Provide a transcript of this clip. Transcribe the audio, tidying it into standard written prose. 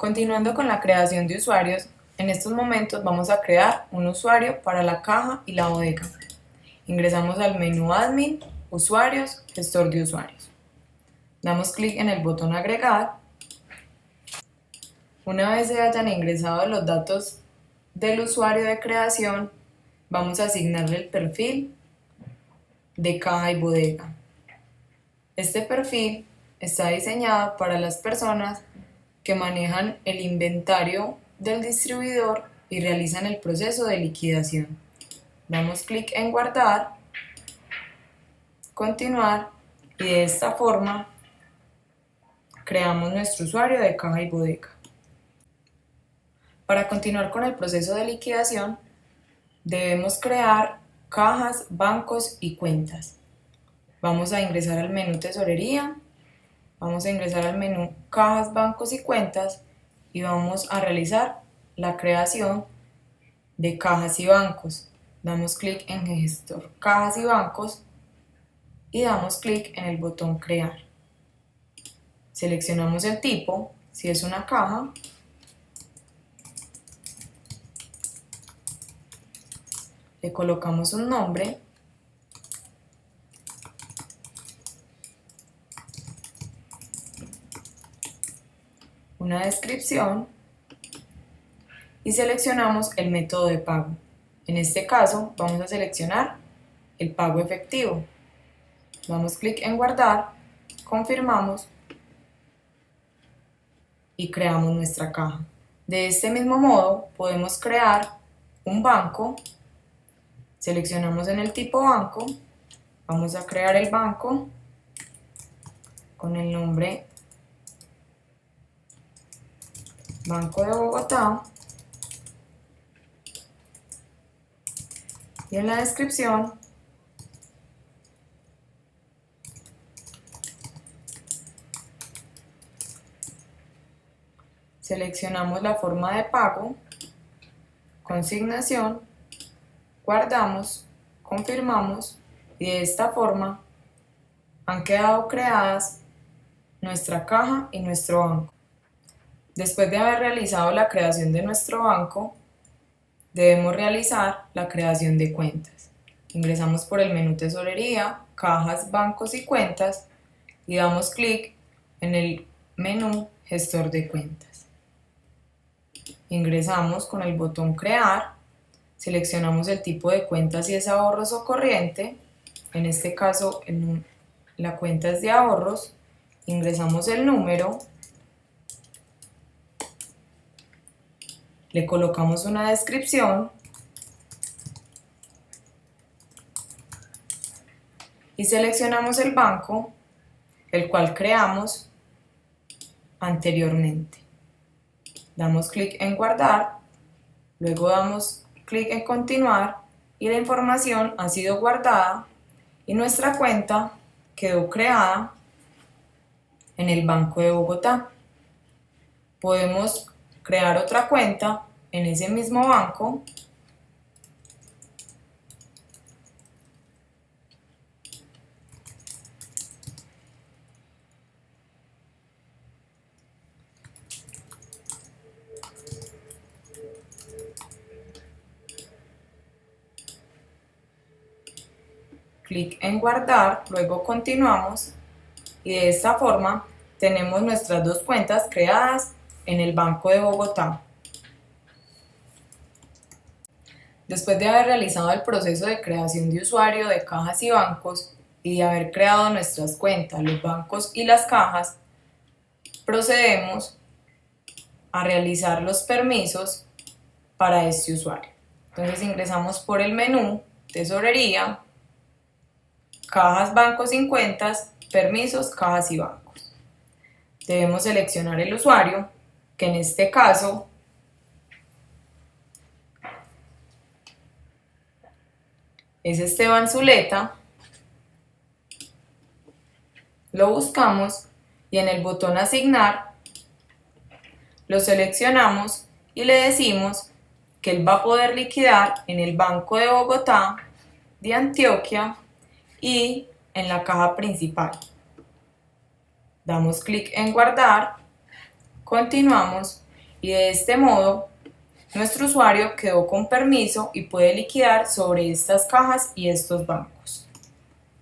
Continuando con la creación de usuarios, en estos momentos vamos a crear un usuario para la caja y la bodega. Ingresamos al menú Admin, Usuarios, Gestor de usuarios. Damos clic en el botón Agregar. Una vez se hayan ingresado los datos del usuario de creación, vamos a asignarle el perfil de caja y bodega. Este perfil está diseñado para las personas que manejan el inventario del distribuidor y realizan el proceso de liquidación. Damos clic en Guardar, Continuar y de esta forma creamos nuestro usuario de caja y bodega. Para continuar con el proceso de liquidación, debemos crear cajas, bancos y cuentas. Vamos a ingresar al menú Tesorería, vamos a ingresar al menú Cajas, Bancos y Cuentas y vamos a realizar la creación de cajas y bancos. Damos clic en Gestor Cajas y Bancos y damos clic en el botón Crear. Seleccionamos el tipo, si es una caja, le colocamos un nombre, una descripción y seleccionamos el método de pago. En este caso vamos a seleccionar el pago efectivo. Damos clic en Guardar, confirmamos y creamos nuestra caja. De este mismo modo podemos crear un banco. Seleccionamos en el tipo banco, vamos a crear el banco con el nombre Banco de Bogotá y en la descripción seleccionamos la forma de pago, consignación, guardamos, confirmamos y de esta forma han quedado creadas nuestra caja y nuestro banco. Después de haber realizado la creación de nuestro banco, debemos realizar la creación de cuentas. Ingresamos por el menú Tesorería, Cajas, Bancos y Cuentas y damos clic en el menú Gestor de cuentas. Ingresamos con el botón Crear, seleccionamos el tipo de cuenta si es ahorros o corriente, en este caso la cuenta es de ahorros, ingresamos el número, le colocamos una descripción y seleccionamos el banco, el cual creamos anteriormente. Damos clic en Guardar, luego damos clic en Continuar y la información ha sido guardada y nuestra cuenta quedó creada en el Banco de Bogotá. Podemos crear otra cuenta en ese mismo banco clic en Guardar, luego continuamos y de esta forma tenemos nuestras dos cuentas creadas en el Banco de Bogotá. Después de haber realizado el proceso de creación de usuario de cajas y bancos y de haber creado nuestras cuentas, los bancos y las cajas, procedemos a realizar los permisos para este usuario. Entonces ingresamos por el menú Tesorería, Cajas, Bancos y Cuentas, Permisos, Cajas y Bancos. Debemos seleccionar el usuario, que en este caso es Esteban Zuleta. Lo buscamos y en el botón Asignar lo seleccionamos y le decimos que él va a poder liquidar en el Banco de Bogotá, de Antioquia y en la caja principal. Damos clic en Guardar, continuamos y de este modo nuestro usuario quedó con permiso y puede liquidar sobre estas cajas y estos bancos.